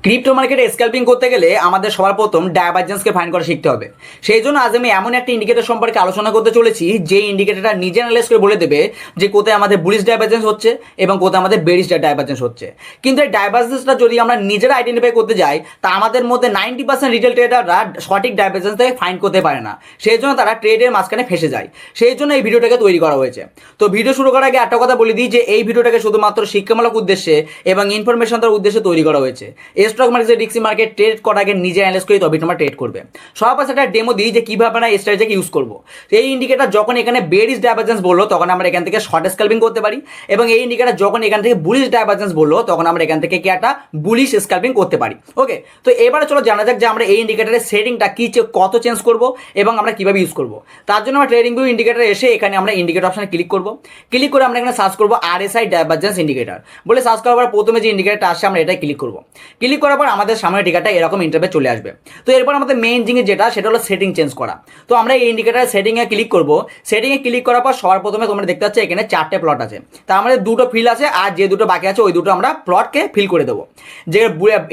Crypto মার্কেটে scalping করতে গেলে আমাদের সবার প্রথম ডাইভারজেন্সকে ফাইন্ড করা শিখতে হবে। সেই জন্য আজ আমি এমন একটা ইন্ডিকেটর সম্পর্কে আলোচনা করতে চলেছি যে ইন্ডিকেটরটা নিজে অ্যানালাইজ করে বলে দেবে যে কোথায় আমাদের বুলিশ ডাইভারজেন্স হচ্ছে এবং কোথায় আমাদের বেরিশ ডাইভারজেন্স হচ্ছে। কিন্তু এই ডাইভারজেন্সটা যদি আমরা নিজেরা আইডেন্টিফাই করতে যাই তা আমাদের মধ্যে 90% রিটেল ট্রেডাররা সঠিক ডাইভারজেন্স থেকে ফাইন্ড করতে পারে না, সেই জন্য তারা ট্রেডের মাঝখানে ফেসে যায়। সেই জন্য এই ভিডিওটাকে তৈরি করা হয়েছে। তো ভিডিও শুরু করার আগে একটা কথা বলে দিই যে এই ভিডিওটাকে শুধুমাত্র শিক্ষামূলক উদ্দেশ্যে এবং ইনফরমেশন দেওয়ার উদ্দেশ্যে তৈরি করা হয়েছে। Stock market risky market trade করার আগে নিজে অ্যানালাইজ করে তবে তোমরা ট্রেড করবে। সবার পাশে একটা ডেমো দিই যে কিভাবে আমরা স্ট্র্যাটেজি ইউজ করবো। এই ইন্ডিকেটর যখন এখানে বেরিশ ডাইভারজেন্স বললো তখন আমরা এখান থেকে শর্ট স্ক্যাল্পিং করতে পারি, এবং এই ইন্ডিকেটর যখন এখান থেকে বুলিশ ডাইভারজেন্স বললো তখন আমরা এখান থেকে কি একটা বুলিশ স্ক্যাল্পিং করতে পারি। ওকে, তো এবারে চলো জানা যাক যে আমরা এই ইন্ডিকেটরের সেটিংটা কি কত চেঞ্জ করবো এবং আমরা কিভাবে ইউজ করবো। তার জন্য আমরা ট্রেডিং ভিউ ইন্ডিকেটরে এসে এখানে আমরা ইন্ডিকেটর অপশনে ক্লিক করবো। ক্লিক করে আমরা এখানে সার্চ করবো RSI ডাইভারজেন্স ইন্ডিকেটর বলে সার্চ করার পর প্রথমে যে ইন্ডিকেটরটা আসে আমরা এটাই ক্লিক করবো। ক্লিক করার পর আমাদের সামনে টিকাটা এরকম ইন্টারফেস চলে আসবে। তো এরপর আমাদের মেইন জিনিস যেটা সেটা হলো সেটিং চেঞ্জ করা। তো আমরা এই ইন্ডিকেটরের সেটিংয়ে ক্লিক করবো। সেটিংয়ে ক্লিক করার পর সবার প্রথমে তোমরা দেখতে পাচ্ছ এখানে 4টে প্লট আছে। তা আমাদের দুটো ফিল আছে আর যে দুটো বাকি আছে ওই দুটো আমরা প্লটকে ফিল করে দেবো, যে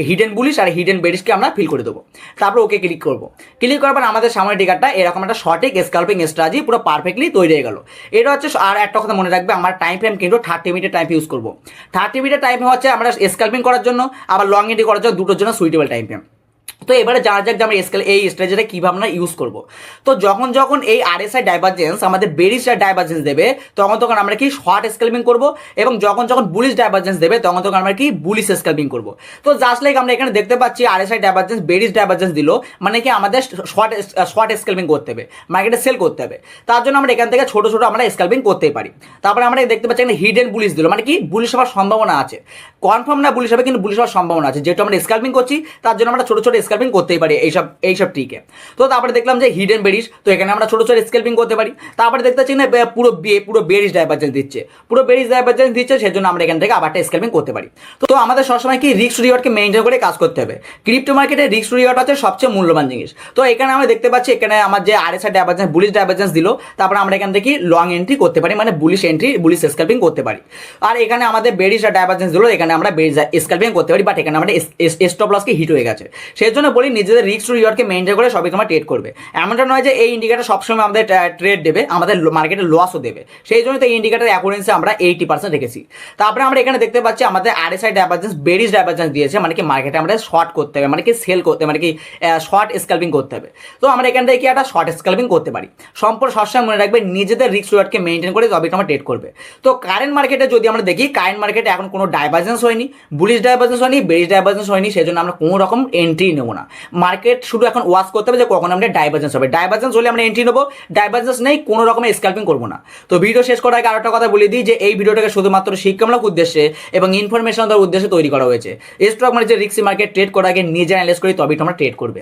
হিডেন বুলিশ আর হিডেন বেরিশকে আমরা ফিল করে দেবো। তারপর ওকে ক্লিক করবো। ক্লিক করার পর আমাদের সামনে টিকাটা এরকম একটা সঠিক স্ক্যাল্পিং স্ট্র্যাটেজি পুরো পারফেক্টলি তৈরি হয়ে গেল। এটা হচ্ছে আর একটা কথা মনে রাখবে, আমার টাইম ফ্রেম কিন্তু 30 মিনিটের টাইম ইউজ করবো। 30 মিনিটের টাইম হচ্ছে আমরা স্ক্যাল্পিং করার জন্য, আবার লং এন্ট্রি করার জন্য, দুটোর জন্য সুইটেবল টাইম ফ্রেম। তো এবারে জানা যাক যে আমরা এই স্ট্র্যাটেজিটা কীভাবে আমরা ইউজ করবো। তো যখন যখন এই RSI ডাইভারজেন্স আমাদের বেরিশ ডাইভারজেন্স দেবে তখন তখন আমরা কি শর্ট স্ক্যাল্পিং করবো, এবং যখন যখন বুলিশ ডাইভারজেন্স দেবে তখন তখন আমরা কি বুলিশ স্ক্যাল্পিং করবো। তো জাস্ট লাইক আমরা এখানে দেখতে পাচ্ছি RSI ডাইভারজেন্স বেরিশ ডাইভারজেন্স দিল, মানে কি আমাদের শর্ট স্ক্যাল্পিং করতে হবে, মার্কেটে সেল করতে হবে। তার জন্য আমরা এখান থেকে ছোট ছোট আমরা স্ক্যাল্পিং করতেই পারি। তারপরে আমরা দেখতে পাচ্ছি এখানে হিডেন বুলিশ দিল, মানে কি বুলিশ হওয়ার সম্ভাবনা আছে, কনফার্ম না বুলিশ হবে কিন্তু বুলিশ হওয়ার সম্ভাবনা আছে। যেহেতু আমরা স্ক্যাল্পিং করছি তার জন্য আমরা ছোট ছোট স্ক্যাল্পিং করতেই পারি এইসব ট্রিকে। তো তারপরে দেখলাম যে হিডেন বেরিশ, তো এখানে আমরা ছোট ছোট স্ক্যাল্পিং করতে পারি। তারপরে দেখতে পাচ্ছি না পুরো বেরিশ ডাইভারজেন্স দিচ্ছে, পুরো বেরিশ ডাইভারজেন্স দিচ্ছে, সেজন্য আমরা এখান থেকে আবার একটা স্ক্যাল্পিং করতে পারি। তো আমাদের সবসময় কি রিস্ক রিওয়ার্ডকে মেইনটেইন করে কাজ করতে হবে। ক্রিপ্টো মার্কেটে রিস্ক রিওয়ার্ড হচ্ছে সবচেয়ে মূল্যবান জিনিস। তো এখানে আমরা দেখতে পাচ্ছি এখানে আমার যে RSI ডাইভারজেন্স বুলিশ ডাইভারজেন্স দিল, তারপরে আমরা এখান থেকে লং এন্ট্রি করতে পারি, মানে বুলিশ এন্ট্রি বুলিশ স্ক্যাল্পিং করতে পারি। আর এখানে আমাদের বেরিশ ডাইভারজেন্স দিল, এখানে আমরা বেরিশ স্ক্যাল্পিং করতে পারি, বাট এখানে আমাদের স্টপ লসকে হিট হয়ে গেছে। সেই জন্য বলি নিজেদের রিস্ক রিওয়ার্ডকে মেইনটেইন করে সবই তোমার ট্রেড করবে। এমনটা নয় যে এই ইন্ডিকেটর সবসময় আমাদের ট্রেড দেবে, আমাদের মার্কেটে লসও দেবে। সেই জন্য তো এই ইন্ডিকেটর অ্যাকুরেন্সি আমরা 80% রেখেছি। তারপরে আমরা এখানে দেখতে পাচ্ছি আমাদের RSI ডাইভারজেন্স বেরিশ ডাইভারজেন্স দিয়েছে, মানে কি মার্কেটে আমরা শর্ট করতে হবে, মানে কি সেল করতে হবে, মানে কি শর্ট স্ক্যাল্পিং করতে হবে। তো আমরা এখান থেকে কি একটা শর্ট স্ক্যাল্পিং করতে পারি। সম্পূর্ণ সবসময় মনে রাখবে নিজেদের রিস্ক রিওয়ার্ডকে মেইনটেইন করে তবে তোমরা ট্রেড করবে। তো কারেন্ট মার্কেটে যদি আমরা দেখি, কারেন্ট মার্কেটে এখন কোনো ডাইভারজেন্স হয়নি, বুলিশ ডাইভারজেন্স হয়নি, বেরিশ ডাইভারজেন্স হয়নি, সেই জন্য আমরা কোনো রকম এন্ট্রি নেবো না। মার্কেট শুধু এখন ওয়াচ করতে হবে যে কখন আমরা ডাইভারজেন্স হবে, ডাইভারজেন্স হলে আমরা এন্ট্রি নেবো, ডাইভারজেন্স নেই কোনো রকমের স্ক্যাল্পিং করবো না। তো ভিডিও শেষ করার আগে আরেকটা কথা বলে দিই যে এই ভিডিওটাকে শুধুমাত্র শিক্ষামূলক উদ্দেশ্যে এবং ইনফরমেশন দেওয়ার উদ্দেশ্যে তৈরি করা হয়েছে। Stock market risky market trade করার আগে নিজে অ্যানালাইজ করে তবেই তোমরা ট্রেড করবে।